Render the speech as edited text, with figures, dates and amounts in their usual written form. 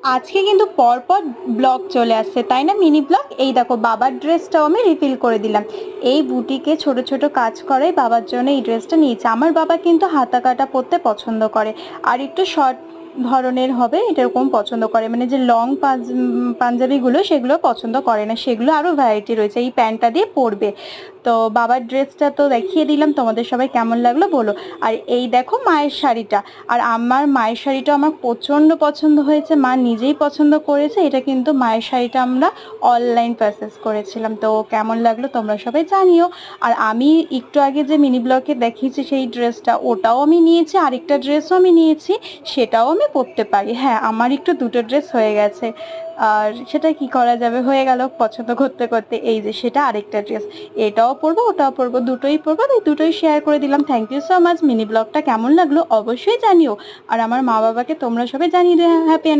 আজকে কিন্তু পরপর ব্লগ চলে আসছে, তাই না? Mini blog. এই দেখো বাবার ড্রেসটাও আমি রিফিল করে দিলাম। এই বুটিকে ছোট ছোট কাজ করে বাবার জন্য এই ড্রেসটা নিয়েছে। আমার বাবা কিন্তু হাতা কাটা পরতে পছন্দ করে, আর একটু শর্ট ধরনের হবে এরকম পছন্দ করে, মানে যে লং পাঞ্জাবিগুলো সেগুলো পছন্দ করে না, সেগুলো আরও ভ্যারাইটি রয়েছে, এই প্যান্টটা দিয়ে পরবে। তো বাবার ড্রেসটা তো দেখিয়ে দিলাম, তোমাদের সবাই কেমন লাগলো বলো। আর এই দেখো মায়ের শাড়িটা, আর আমার মায়ের শাড়িটা আমার প্রচণ্ড পছন্দ হয়েছে, মা নিজেই পছন্দ করেছে। এটা কিন্তু মায়ের শাড়িটা আমরা অনলাইন পারচেস করেছিলাম। তো কেমন লাগলো তোমরা সবাই জানিও। আর আমি একটু আগে যে মিনি ব্লগে দেখিয়েছি সেই ড্রেসটা, ওটাও আমি নিয়েছি, আরেকটা ড্রেসও আমি নিয়েছি, সেটাও আমি পরতে পারি। হ্যাঁ, আমার একটু দুটো ড্রেস হয়ে গেছে, আর সেটা কি করা যাবে, হয়ে গেল পছন্দ করতে করতে। এই যে সেটা আরেকটা ড্রেস, এটাও পরবো ওটাও পরবো, দুটোই পরবো, তাই দুটোই শেয়ার করে দিলাম। Thank you so much. Mini ব্লগটা কেমন লাগলো অবশ্যই জানিও, আর আমার মা বাবাকে তোমরা সবাই জানিয়ে দিও হ্যাপি